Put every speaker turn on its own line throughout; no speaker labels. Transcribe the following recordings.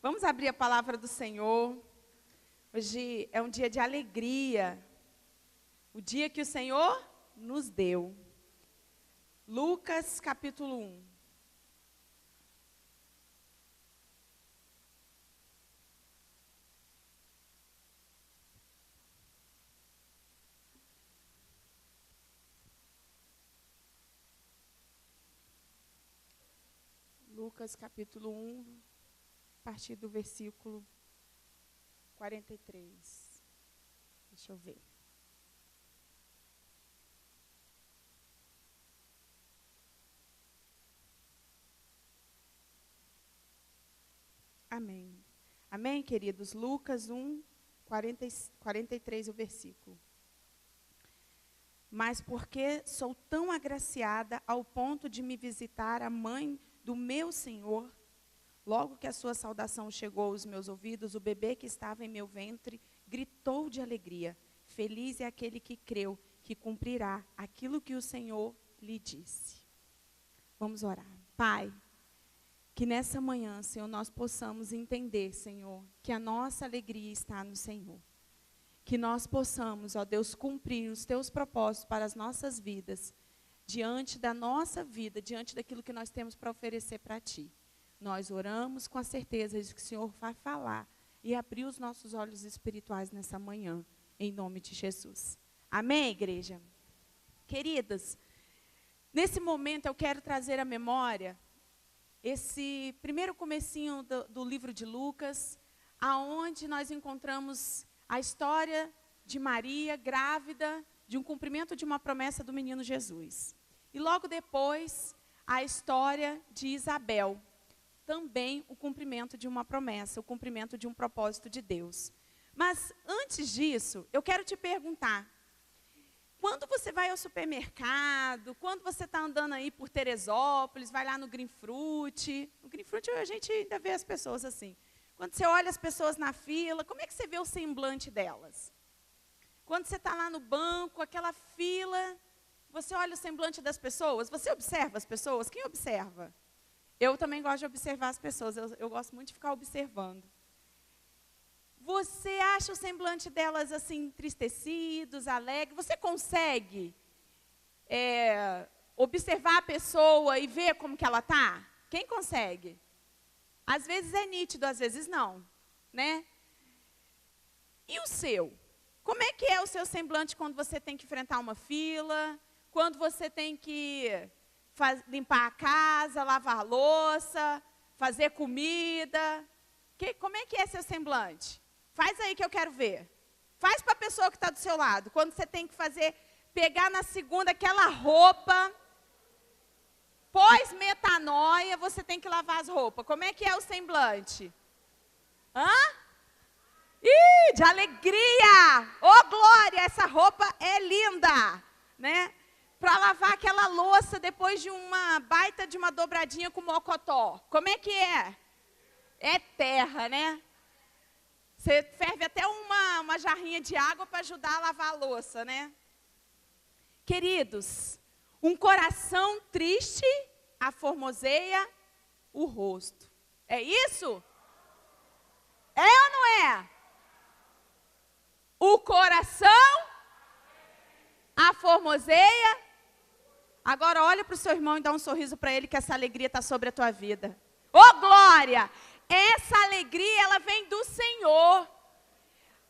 Vamos abrir a palavra do Senhor. Hoje é um dia de alegria. O dia que o Senhor nos deu. Lucas capítulo 1. Lucas capítulo 1, a partir do versículo 43. Deixa eu ver. Amém. Amém, queridos? Lucas 1, 43, o versículo. Mas porque sou tão agraciada ao ponto de me visitar a mãe do meu Senhor, logo que a sua saudação chegou aos meus ouvidos, o bebê que estava em meu ventre gritou de alegria. Feliz é aquele que creu, que cumprirá aquilo que o Senhor lhe disse. Vamos orar. Pai, que nessa manhã, Senhor, nós possamos entender, Senhor, que a nossa alegria está no Senhor. Que nós possamos, ó Deus, cumprir os teus propósitos para as nossas vidas, diante da nossa vida, diante daquilo que nós temos para oferecer para Ti. Nós oramos com a certeza de que o Senhor vai falar e abrir os nossos olhos espirituais nessa manhã, em nome de Jesus. Amém, igreja? Queridas, nesse momento eu quero trazer à memória esse primeiro comecinho do livro de Lucas, aonde nós encontramos a história de Maria, grávida, de um cumprimento de uma promessa do menino Jesus. E logo depois, a história de Isabel, também o cumprimento de uma promessa, o cumprimento de um propósito de Deus. Mas antes disso, eu quero te perguntar, quando você vai ao supermercado, quando você está andando aí por Teresópolis, vai lá no Greenfruit a gente ainda vê as pessoas assim. Quando você olha as pessoas na fila, como é que você vê o semblante delas? Quando você está lá no banco, aquela fila, você olha o semblante das pessoas, você observa as pessoas? Quem observa? Eu também gosto de observar as pessoas, eu gosto muito de ficar observando. Você acha o semblante delas assim, entristecidos, alegres? Você consegue observar a pessoa e ver como que ela está? Quem consegue? Às vezes é nítido, às vezes não, né? E o seu? Como é que é o seu semblante quando você tem que enfrentar uma fila, quando você tem que limpar a casa, lavar a louça, fazer comida? Como é que é seu semblante? Faz aí que eu quero ver. Faz para a pessoa que está do seu lado. Quando você tem que pegar na segunda aquela roupa, pós-metanoia, você tem que lavar as roupas. Como é que é o semblante? Hã? Ih, de alegria! Ô, glória, essa roupa é linda, né? Para lavar aquela louça depois de uma baita de uma dobradinha com mocotó. Como é que é? É terra, né? Você ferve até uma jarrinha de água para ajudar a lavar a louça, né? Queridos, um coração triste aformoseia o rosto. É isso? É ou não é? O coração aformoseia. Agora olha para o seu irmão e dá um sorriso para ele, que essa alegria está sobre a tua vida. Ô, glória! Essa alegria, ela vem do Senhor.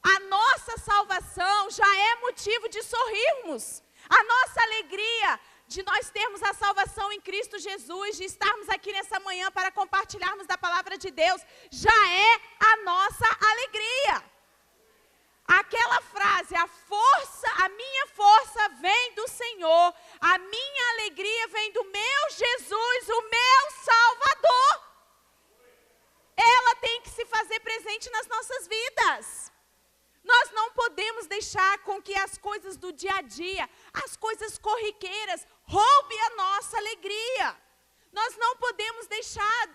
A nossa salvação já é motivo de sorrirmos. A nossa alegria de nós termos a salvação em Cristo Jesus, de estarmos aqui nessa manhã para compartilharmos da palavra de Deus, já é a nossa alegria. Aquela frase, a minha força vem do Senhor, a minha alegria vem do meu Jesus, o meu Salvador. Ela tem que se fazer presente nas nossas vidas. Nós não podemos deixar com que as coisas do dia a dia, as coisas corriqueiras, roubem a nossa alegria. Nós não podemos deixar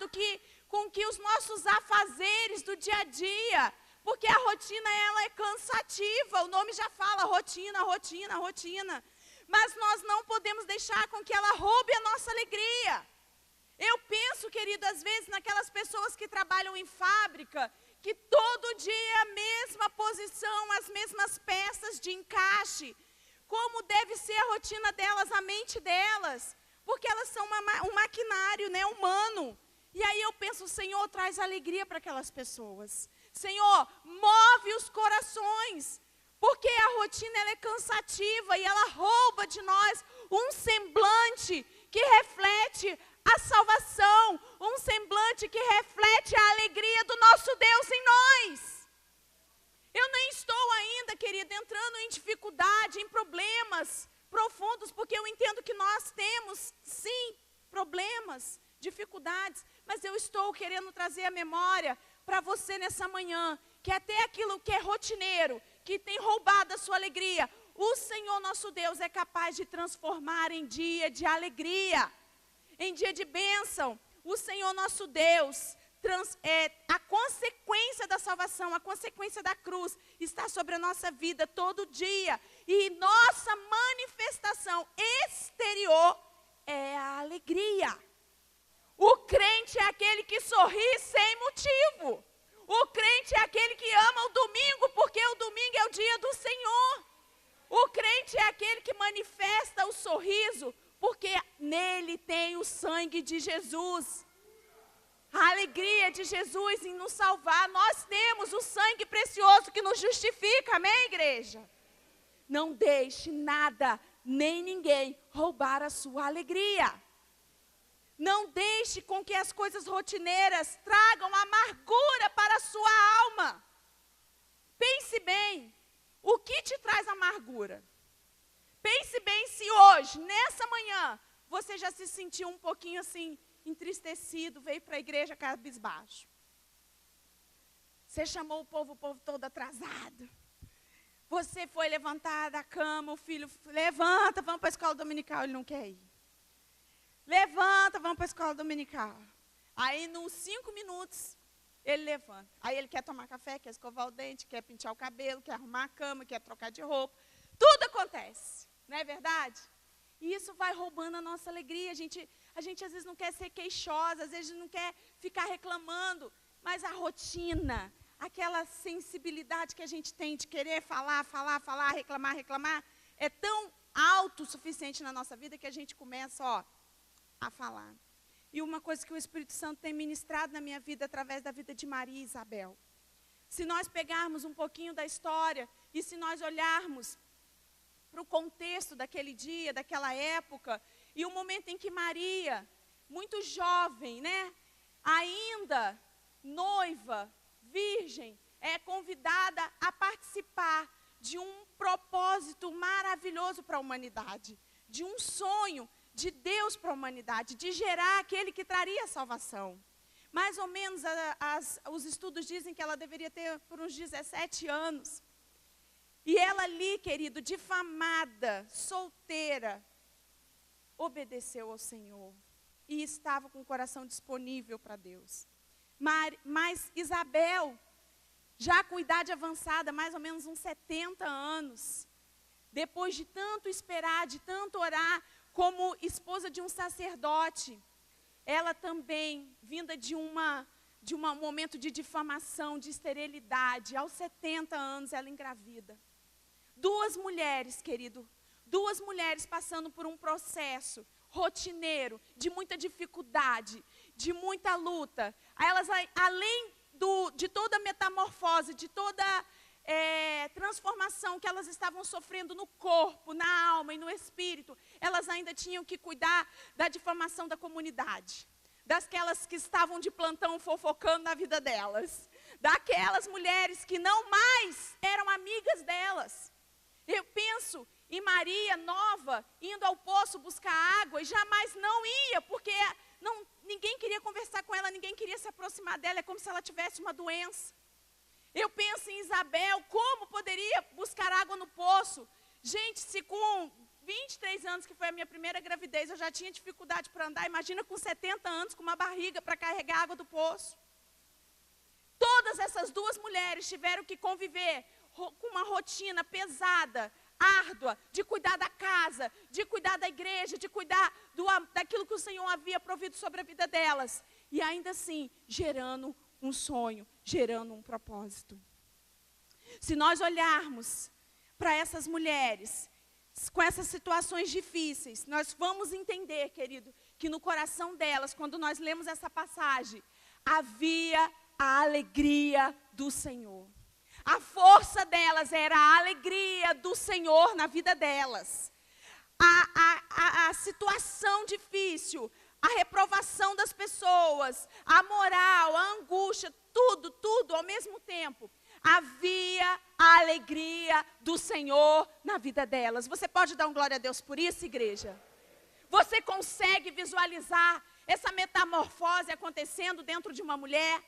com que os nossos afazeres do dia a dia, porque a rotina ela é cansativa, o nome já fala rotina, rotina, rotina. Mas nós não podemos deixar com que ela roube a nossa alegria. Eu penso, querido, às vezes naquelas pessoas que trabalham em fábrica, que todo dia é a mesma posição, as mesmas peças de encaixe. Como deve ser a rotina delas, a mente delas. Porque elas são um maquinário, né, humano. E aí eu penso, Senhor, traz alegria para aquelas pessoas. Senhor, move os corações. Porque a rotina ela é cansativa e ela rouba de nós um semblante que reflete a salvação, um semblante que reflete a alegria do nosso Deus em nós. Eu nem estou ainda, querido, entrando em dificuldade, em problemas profundos, porque eu entendo que nós temos, sim, problemas, dificuldades, mas eu estou querendo trazer a memória para você nessa manhã, que até aquilo que é rotineiro, que tem roubado a sua alegria, o Senhor nosso Deus é capaz de transformar em dia de alegria, em dia de bênção. O Senhor nosso Deus, a consequência da salvação, a consequência da cruz, está sobre a nossa vida todo dia. E nossa manifestação exterior é a alegria. O crente é aquele que sorri sem motivo. O crente é aquele que ama o domingo, porque o domingo é o dia do Senhor. O crente é aquele que manifesta o sorriso, porque nele tem o sangue de Jesus. A alegria de Jesus em nos salvar. Nós temos o sangue precioso que nos justifica, amém, igreja? Não deixe nada, nem ninguém roubar a sua alegria. Não deixe com que as coisas rotineiras tragam amargura para a sua alma. Pense bem, o que te traz amargura? Pense bem se hoje, nessa manhã, você já se sentiu um pouquinho assim, entristecido, veio para a igreja cabisbaixo. Você chamou o povo todo atrasado. Você foi levantar da cama, o filho, levanta, vamos para a escola dominical, ele não quer ir. Levanta, vamos para a escola dominical. Aí, nos 5 minutos, ele levanta. Aí, ele quer tomar café, quer escovar o dente, quer pentear o cabelo, quer arrumar a cama, quer trocar de roupa. Tudo acontece, não é verdade? E isso vai roubando a nossa alegria. A gente às vezes não quer ser queixosa, às vezes não quer ficar reclamando. Mas a rotina, aquela sensibilidade que a gente tem de querer falar, reclamar, é tão autossuficiente na nossa vida que a gente começa, a falar. E uma coisa que o Espírito Santo tem ministrado na minha vida, através da vida de Maria e Isabel. Se nós pegarmos um pouquinho da história, e se nós olharmos para o contexto daquele dia, daquela época, e o momento em que Maria, muito jovem, né, ainda noiva, virgem, é convidada a participar de um propósito maravilhoso para a humanidade, de um sonho de Deus para a humanidade, de gerar aquele que traria a salvação. Mais ou menos, os estudos dizem que ela deveria ter por uns 17 anos. E ela ali, querido, difamada, solteira, obedeceu ao Senhor. E estava com o coração disponível para Deus. Mas Isabel, já com idade avançada, mais ou menos uns 70 anos, depois de tanto esperar, de tanto orar, como esposa de um sacerdote, ela também, vinda de um momento de difamação, de esterilidade, aos 70 anos ela engravida. 2 mulheres, querido, 2 mulheres passando por um processo rotineiro, de muita dificuldade, de muita luta. Elas, além de toda a metamorfose, de toda transformação que elas estavam sofrendo no corpo, na alma e no espírito, elas ainda tinham que cuidar da difamação da comunidade, daquelas que estavam de plantão fofocando na vida delas, daquelas mulheres que não mais eram amigas delas. Eu penso em Maria, nova, indo ao poço buscar água, e jamais não ia, porque ninguém queria conversar com ela, ninguém queria se aproximar dela, é como se ela tivesse uma doença. Eu penso em Isabel, como poderia buscar água no poço? Gente, se com 23 anos, que foi a minha primeira gravidez, eu já tinha dificuldade para andar, imagina com 70 anos, com uma barriga para carregar água do poço. Todas essas 2 mulheres tiveram que conviver com uma rotina pesada, árdua de cuidar da casa, de cuidar da igreja, de cuidar daquilo que o Senhor havia provido sobre a vida delas. E ainda assim, gerando um sonho, gerando um propósito. Se nós olharmos para essas mulheres, com essas situações difíceis, nós vamos entender, querido, que no coração delas, quando nós lemos essa passagem, havia a alegria do Senhor. A força delas era a alegria do Senhor na vida delas. A situação difícil, a reprovação das pessoas, a moral, a angústia, tudo ao mesmo tempo. Havia a alegria do Senhor na vida delas. Você pode dar um glória a Deus por isso, igreja? Você consegue visualizar essa metamorfose acontecendo dentro de uma mulher?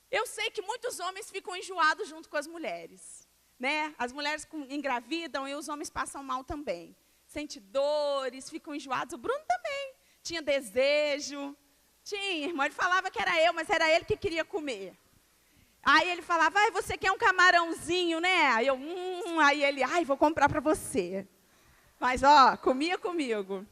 Eu sei que muitos homens ficam enjoados junto com as mulheres, né? As mulheres engravidam e os homens passam mal também. Sente dores, ficam enjoados. O Bruno também tinha desejo. Tinha, irmão, ele falava que era eu, mas era ele que queria comer. Aí ele falava, você quer um camarãozinho, né? Aí ele, vou comprar para você. Mas, comia comigo.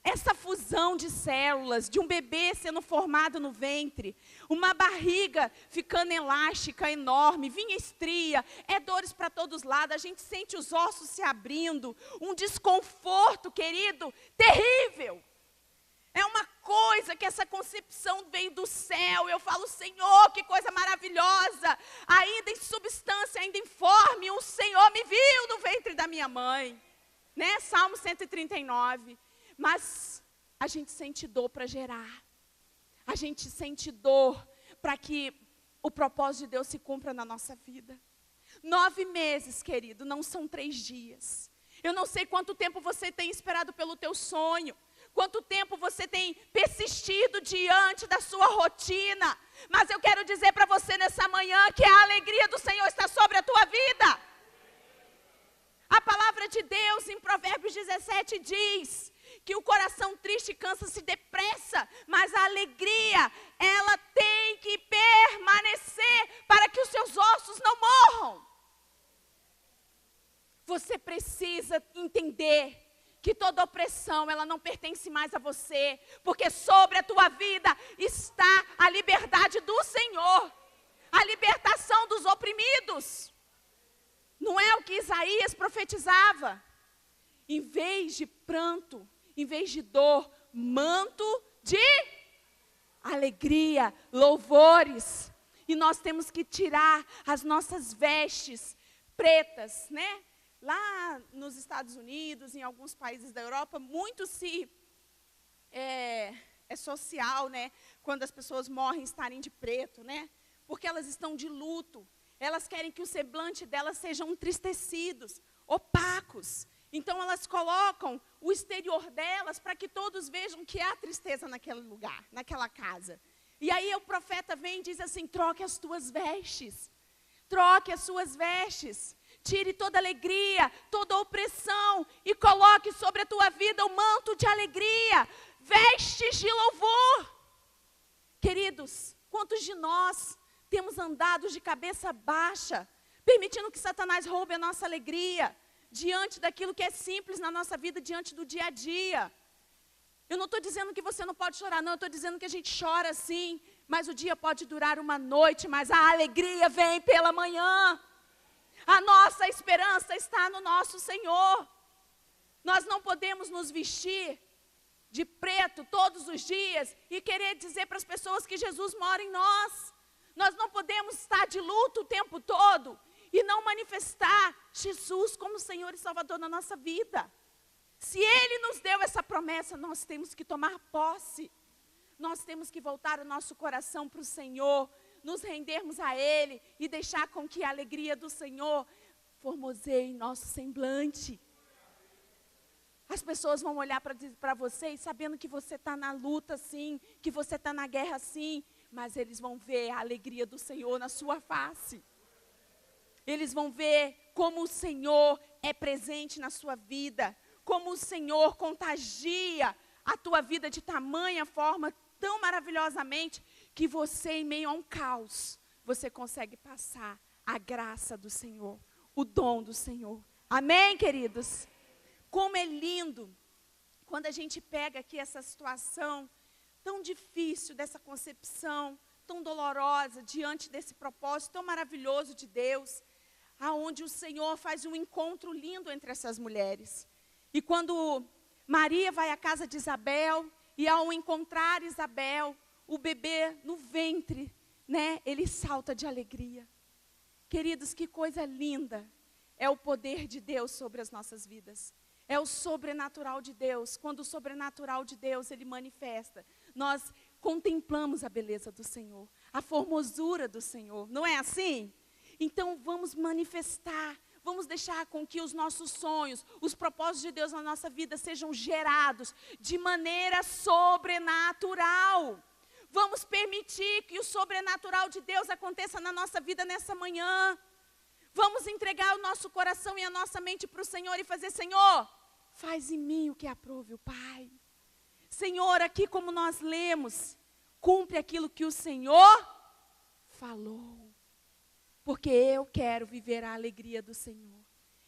Essa fusão de células, de um bebê sendo formado no ventre, uma barriga ficando elástica, enorme, vinha estria, dores para todos os lados, a gente sente os ossos se abrindo, um desconforto, querido, terrível. É uma coisa que essa concepção veio do céu. Eu falo, Senhor, que coisa maravilhosa. Ainda em substância, ainda informe, o Senhor me viu no ventre da minha mãe. Né? Salmo 139. Mas a gente sente dor para gerar. A gente sente dor para que o propósito de Deus se cumpra na nossa vida. 9 meses, querido, não são 3 dias. Eu não sei quanto tempo você tem esperado pelo teu sonho. Quanto tempo você tem persistido diante da sua rotina. Mas eu quero dizer para você nessa manhã que a alegria do Senhor está sobre a tua vida. A palavra de Deus em Provérbios 17 diz que o coração triste cansa-se depressa, mas a alegria, ela tem que permanecer para que os seus ossos não morram. Você precisa entender que toda opressão, ela não pertence mais a você, porque sobre a tua vida está a liberdade do Senhor, a libertação dos oprimidos. Não é o que Isaías profetizava? Em vez de pranto, em vez de dor, manto de alegria, louvores. E nós temos que tirar as nossas vestes pretas, né? Lá nos Estados Unidos, em alguns países da Europa, muito é social, né? Quando as pessoas morrem estarem de preto, né? Porque elas estão de luto. Elas querem que o semblante delas sejam entristecidos, opacos. Então elas colocam o exterior delas para que todos vejam que há tristeza naquele lugar, naquela casa. E aí o profeta vem e diz assim, troque as tuas vestes. Troque as suas vestes. Tire toda alegria, toda opressão e coloque sobre a tua vida o manto de alegria, vestes de louvor. Queridos, quantos de nós temos andado de cabeça baixa, permitindo que Satanás roube a nossa alegria, diante daquilo que é simples na nossa vida, diante do dia a dia. Eu não estou dizendo que você não pode chorar, não, eu estou dizendo que a gente chora sim, mas o dia pode durar uma noite, mas a alegria vem pela manhã. A nossa esperança está no nosso Senhor. Nós não podemos nos vestir de preto todos os dias e querer dizer para as pessoas que Jesus mora em nós. Nós não podemos estar de luto o tempo todo e não manifestar Jesus como Senhor e Salvador na nossa vida. Se Ele nos deu essa promessa, nós temos que tomar posse. Nós temos que voltar o nosso coração para o Senhor, nos rendermos a Ele e deixar com que a alegria do Senhor formoseie nosso semblante. As pessoas vão olhar para você sabendo que você está na luta sim, que você está na guerra sim, mas eles vão ver a alegria do Senhor na sua face. Eles vão ver como o Senhor é presente na sua vida, como o Senhor contagia a tua vida de tamanha forma, tão maravilhosamente, que você, em meio a um caos, você consegue passar a graça do Senhor, o dom do Senhor, Amém, queridos? Como é lindo quando a gente pega aqui essa situação tão difícil dessa concepção, tão dolorosa, diante desse propósito tão maravilhoso de Deus, aonde o Senhor faz um encontro lindo entre essas mulheres. E quando Maria vai à casa de Isabel, e ao encontrar Isabel, o bebê no ventre, né, ele salta de alegria. Queridos, que coisa linda é o poder de Deus sobre as nossas vidas. É o sobrenatural de Deus. Quando o sobrenatural de Deus, ele manifesta, nós contemplamos a beleza do Senhor, a formosura do Senhor. Não é assim? Então, vamos manifestar, vamos deixar com que os nossos sonhos, os propósitos de Deus na nossa vida sejam gerados de maneira sobrenatural. Vamos permitir que o sobrenatural de Deus aconteça na nossa vida nessa manhã. Vamos entregar o nosso coração e a nossa mente para o Senhor e fazer: Senhor, faz em mim o que aprove o Pai. Senhor, aqui como nós lemos, cumpre aquilo que o Senhor falou. Porque eu quero viver a alegria do Senhor.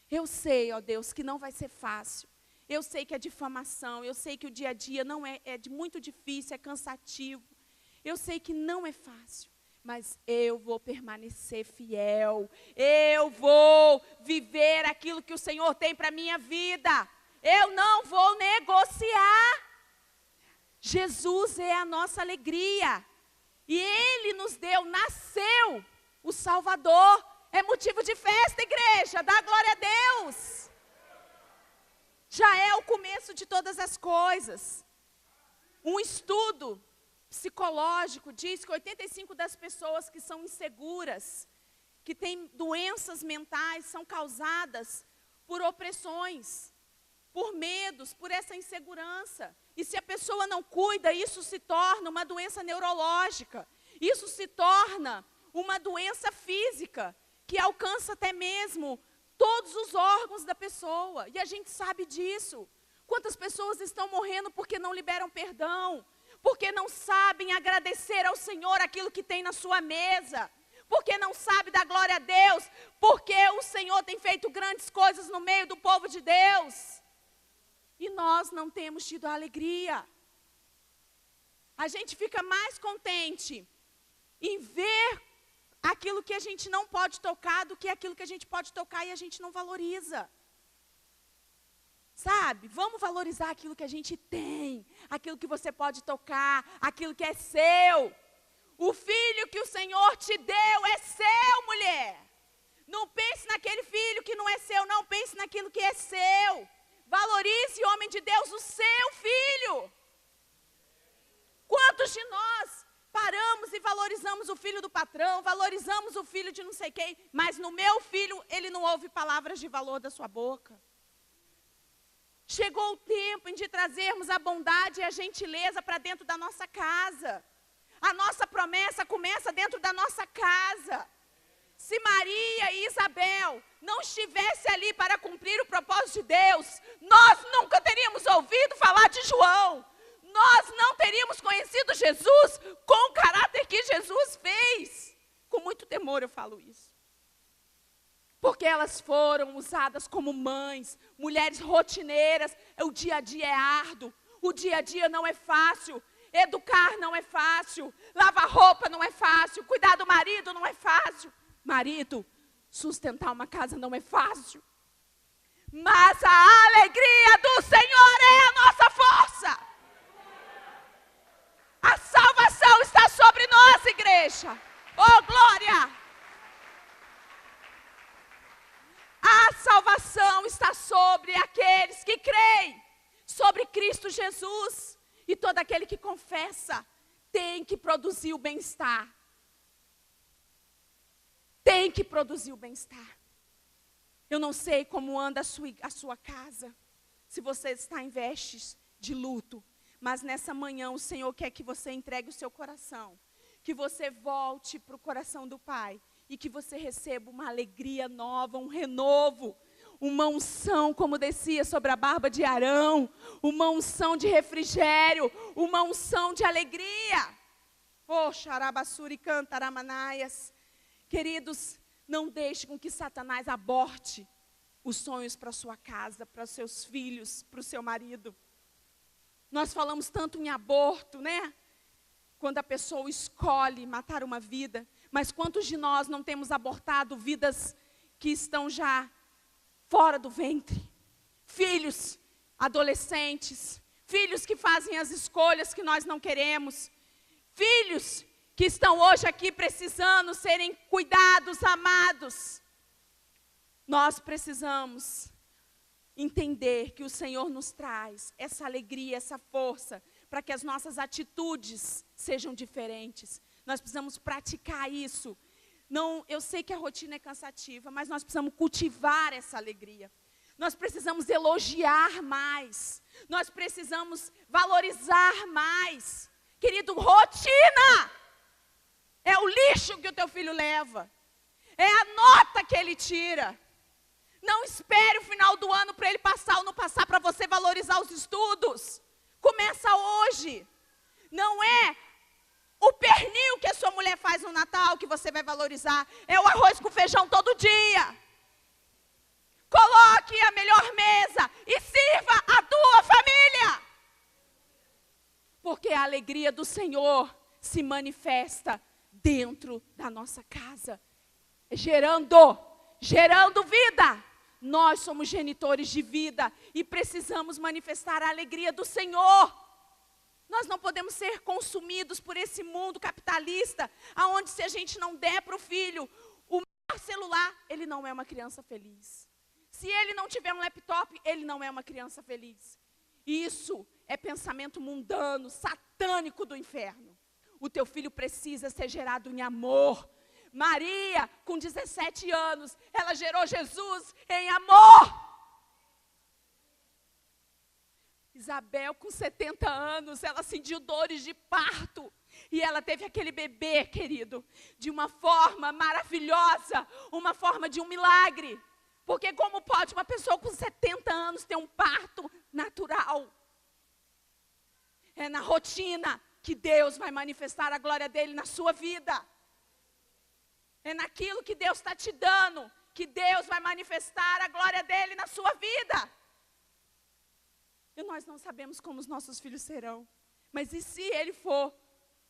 Eu sei, ó Deus, que não vai ser fácil. Eu sei que a difamação, eu sei que o dia a dia não é muito difícil, é cansativo. Eu sei que não é fácil, mas eu vou permanecer fiel. Eu vou viver aquilo que o Senhor tem para a minha vida. Eu não vou negociar. Jesus é a nossa alegria. E Ele nos deu, nasceu o Salvador. É motivo de festa, igreja. Dá glória a Deus. Já é o começo de todas as coisas. Um estudo psicológico diz que 85% das pessoas que são inseguras, que têm doenças mentais, são causadas por opressões, por medos, por essa insegurança. E se a pessoa não cuida, isso se torna uma doença neurológica. Isso se torna uma doença física, que alcança até mesmo todos os órgãos da pessoa. E a gente sabe disso. Quantas pessoas estão morrendo porque não liberam perdão, porque não sabem agradecer ao Senhor aquilo que tem na sua mesa, porque não sabem dar glória a Deus, porque o Senhor tem feito grandes coisas no meio do povo de Deus. E nós não temos tido a alegria. A gente fica mais contente em ver aquilo que a gente não pode tocar do que aquilo que a gente pode tocar e a gente não valoriza. Sabe, vamos valorizar aquilo que a gente tem, aquilo que você pode tocar, aquilo que é seu. O filho que o Senhor te deu é seu, mulher. Não pense naquele filho que não é seu, não, pense naquilo que é seu. Valorize, homem de Deus, o seu filho. Quantos de nós paramos e valorizamos o filho do patrão, valorizamos o filho de não sei quem, mas no meu filho, ele não ouve palavras de valor da sua boca. Chegou o tempo de trazermos a bondade e a gentileza para dentro da nossa casa. A nossa promessa começa dentro da nossa casa. Se Maria e Isabel não estivessem ali para cumprir o propósito de Deus, nós nunca teríamos ouvido falar de João. Nós não teríamos conhecido Jesus com o caráter que Jesus fez. Com muito temor eu falo isso. Porque elas foram usadas como mães, mulheres rotineiras. O dia a dia é árduo, o dia a dia não é fácil. Educar não é fácil, lavar roupa não é fácil, cuidar do marido não é fácil. Marido, sustentar uma casa não é fácil. Mas a alegria do Senhor é a nossa força. A salvação está sobre nós, igreja. Oh, glória! A salvação está sobre aqueles que creem, sobre Cristo Jesus. E todo aquele que confessa tem que produzir o bem-estar. Tem que produzir o bem-estar. Eu não sei como anda a sua casa, se você está em vestes de luto. Mas nessa manhã o Senhor quer que você entregue o seu coração. Que você volte para o coração do Pai. E que você receba uma alegria nova, um renovo. Uma unção como descia sobre a barba de Arão. Uma unção de refrigério. Uma unção de alegria. Oh, xarabassuri cantaramanaias. Queridos, não deixe com que Satanás aborte os sonhos para sua casa, para os seus filhos, para o seu marido. Nós falamos tanto em aborto, né? Quando a pessoa escolhe matar uma vida. Mas quantos de nós não temos abortado vidas que estão já fora do ventre? Filhos, adolescentes, filhos que fazem as escolhas que nós não queremos. Filhos que estão hoje aqui precisando serem cuidados, amados. Nós precisamos entender que o Senhor nos traz essa alegria, essa força, para que as nossas atitudes sejam diferentes. Nós precisamos praticar isso. Não, eu sei que a rotina é cansativa, mas nós precisamos cultivar essa alegria. Nós precisamos elogiar mais. Nós precisamos valorizar mais. Querido, rotina é o lixo que o teu filho leva. É a nota que ele tira. Não espere o final do ano para ele passar ou não passar, para você valorizar os estudos. Começa hoje. Não é o pernil que a sua mulher faz no Natal que você vai valorizar. É o arroz com feijão todo dia. Coloque a melhor mesa e sirva a tua família. Porque a alegria do Senhor se manifesta dentro da nossa casa. Gerando vida. Nós somos genitores de vida e precisamos manifestar a alegria do Senhor. Nós não podemos ser consumidos por esse mundo capitalista, aonde se a gente não der para o filho o melhor celular, ele não é uma criança feliz. Se ele não tiver um laptop, ele não é uma criança feliz. Isso é pensamento mundano, satânico do inferno. O teu filho precisa ser gerado em amor. Maria, com 17 anos, ela gerou Jesus em amor. Isabel, com 70 anos, ela sentiu dores de parto. E ela teve aquele bebê, querido, de uma forma maravilhosa, uma forma de um milagre. Porque como pode uma pessoa com 70 anos ter um parto natural? É na rotina que Deus vai manifestar a glória dele na sua vida. É naquilo que Deus está te dando, que Deus vai manifestar a glória dele na sua vida. E nós não sabemos como os nossos filhos serão. Mas e se ele for?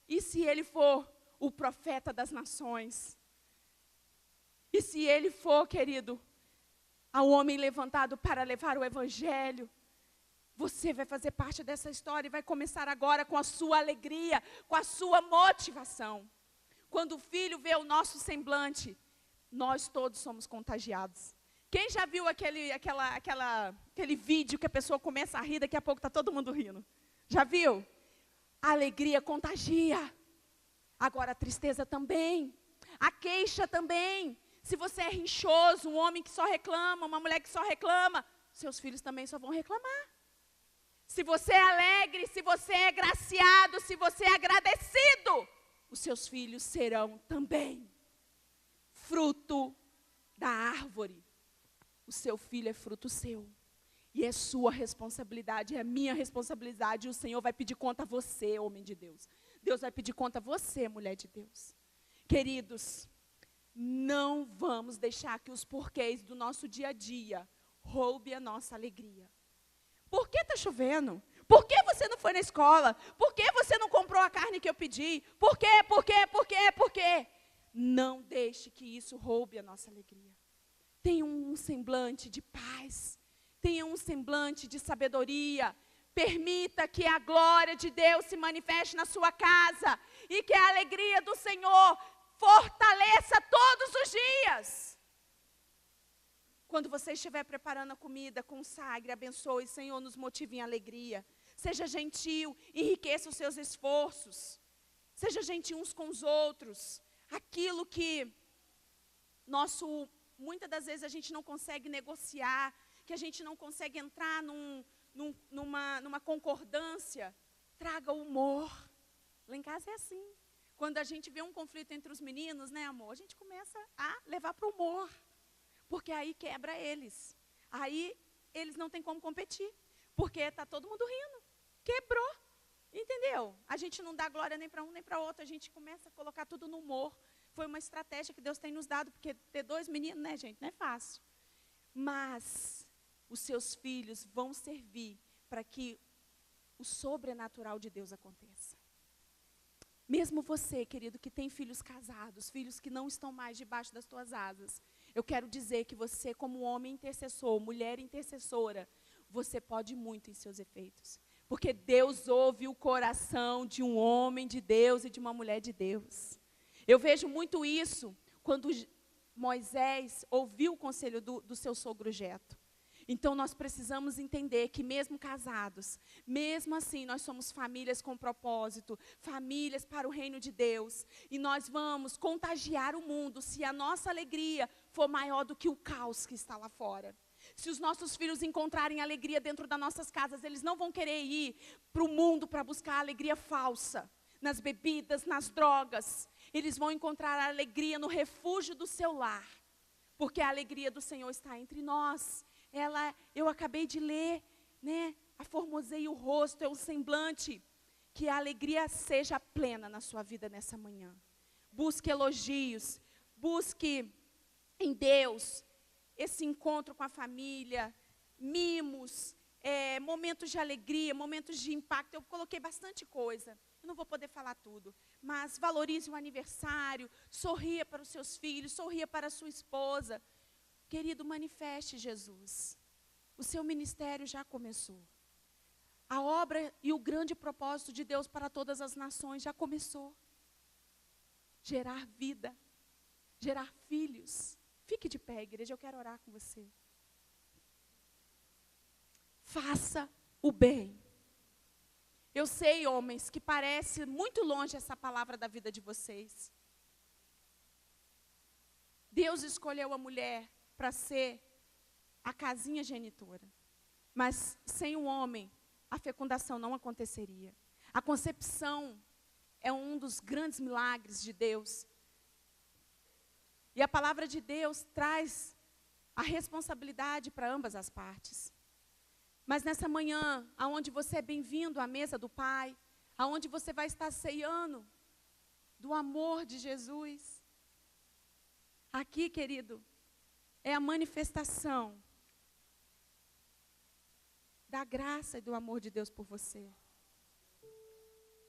E se ele for o profeta das nações? E se ele for, querido, ao homem levantado para levar o evangelho? Você vai fazer parte dessa história e vai começar agora com a sua alegria, com a sua motivação. Quando o filho vê o nosso semblante, nós todos somos contagiados. Quem já viu aquele vídeo que a pessoa começa a rir, daqui a pouco está todo mundo rindo? Já viu? A alegria contagia. Agora a tristeza também. A queixa também. Se você é rinchoso, um homem que só reclama, uma mulher que só reclama, seus filhos também só vão reclamar. Se você é alegre, se você é graciado, se você é agradecido, os seus filhos serão também fruto da árvore. O seu filho é fruto seu. E é sua responsabilidade, é minha responsabilidade. E o Senhor vai pedir conta a você, homem de Deus. Deus vai pedir conta a você, mulher de Deus. Queridos, não vamos deixar que os porquês do nosso dia a dia roubem a nossa alegria. Por que está chovendo? Por que você não foi na escola? Por que você não comprou a carne que eu pedi? Por quê? Por quê? Por quê? Por quê? Não deixe que isso roube a nossa alegria. Tenha um semblante de paz. Tenha um semblante de sabedoria. Permita que a glória de Deus se manifeste na sua casa. E que a alegria do Senhor fortaleça todos os dias. Quando você estiver preparando a comida, consagre, abençoe, Senhor, nos motive em alegria. Seja gentil, enriqueça os seus esforços. Seja gentil uns com os outros. Aquilo que muitas das vezes a gente não consegue negociar, que a gente não consegue entrar numa concordância, traga o humor. Lá em casa é assim. Quando a gente vê um conflito entre os meninos, né, amor? A gente começa a levar para o humor. Porque aí quebra eles. Aí eles não têm como competir. Porque está todo mundo rindo. Quebrou. Entendeu? A gente não dá glória nem para um nem para outro. A gente começa a colocar tudo no humor. Foi uma estratégia que Deus tem nos dado. Porque ter 2 meninos, né, gente, não é fácil. mas os seus filhos vão servir para que o sobrenatural de Deus aconteça. Mesmo você, querido, que tem filhos casados, filhos que não estão mais debaixo das tuas asas, eu quero dizer que você, como homem intercessor, mulher intercessora, você pode muito em seus efeitos. Porque Deus ouve o coração de um homem de Deus e de uma mulher de Deus. Eu vejo muito isso quando Moisés ouviu o conselho do seu sogro Jetro. Então, nós precisamos entender que mesmo casados, mesmo assim, nós somos famílias com propósito, famílias para o reino de Deus. E nós vamos contagiar o mundo se a nossa alegria for maior do que o caos que está lá fora. Se os nossos filhos encontrarem alegria dentro das nossas casas, eles não vão querer ir para o mundo para buscar alegria falsa, nas bebidas, nas drogas. Eles vão encontrar a alegria no refúgio do seu lar, porque a alegria do Senhor está entre nós. Eu acabei de ler, né? Aformosei o rosto, é um semblante. Que a alegria seja plena na sua vida nessa manhã. Busque elogios, busque em Deus esse encontro com a família, mimos, momentos de alegria, momentos de impacto. Eu coloquei bastante coisa, eu não vou poder falar tudo, mas valorize o aniversário, sorria para os seus filhos, sorria para a sua esposa. Querido, manifeste Jesus. O seu ministério já começou. A obra e o grande propósito de Deus para todas as nações já começou. Gerar vida, gerar filhos. Fique de pé, igreja, eu quero orar com você. Faça o bem. Eu sei, homens, que parece muito longe essa palavra da vida de vocês. Deus escolheu a mulher para ser a casinha genitora. Mas sem o homem, a fecundação não aconteceria. A concepção é um dos grandes milagres de Deus. E a palavra de Deus traz a responsabilidade para ambas as partes. Mas nessa manhã, aonde você é bem-vindo à mesa do Pai, aonde você vai estar ceando do amor de Jesus. Aqui, querido, é a manifestação da graça e do amor de Deus por você.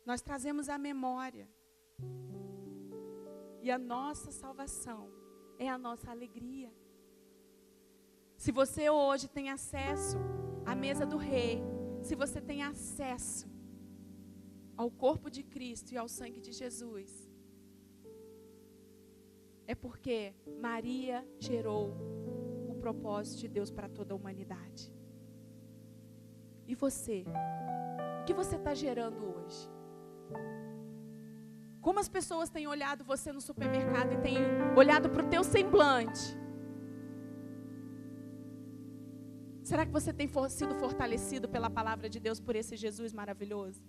Nós trazemos a memória. E a nossa salvação é a nossa alegria. Se você hoje tem acesso à mesa do Rei, se você tem acesso ao corpo de Cristo e ao sangue de Jesus, é porque Maria gerou o propósito de Deus para toda a humanidade. E você? O que você está gerando hoje? Como as pessoas têm olhado você no supermercado e têm olhado para o teu semblante? Será que você tem sido fortalecido pela palavra de Deus por esse Jesus maravilhoso?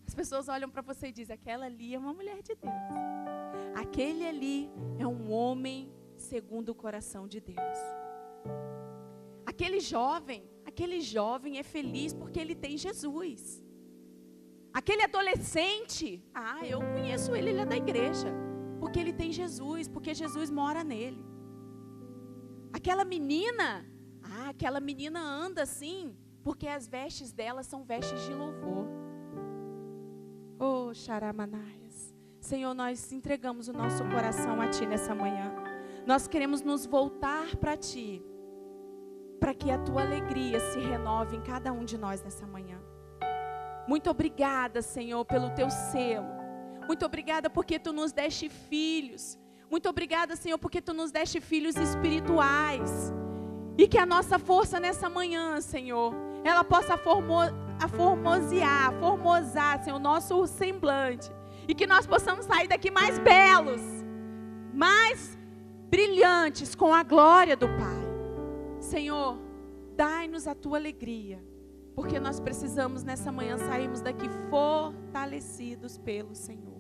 As pessoas olham para você e dizem, aquela ali é uma mulher de Deus. Aquele ali é um homem segundo o coração de Deus. Aquele jovem é feliz porque ele tem Jesus. Aquele adolescente, eu conheço ele é da igreja. Porque ele tem Jesus, porque Jesus mora nele. Aquela menina anda assim, porque as vestes dela são vestes de louvor. Oh, Xaramanaias. Senhor, nós entregamos o nosso coração a Ti nessa manhã. Nós queremos nos voltar para Ti, para que a Tua alegria se renove em cada um de nós nessa manhã. Muito obrigada, Senhor, pelo Teu selo. Muito obrigada porque Tu nos deste filhos. Muito obrigada, Senhor, porque Tu nos deste filhos espirituais. E que a nossa força nessa manhã, Senhor, ela possa formosar, Senhor, o nosso semblante. E que nós possamos sair daqui mais belos, mais brilhantes com a glória do Pai. Senhor, dai-nos a Tua alegria, porque nós precisamos nessa manhã sairmos daqui fortalecidos pelo Senhor.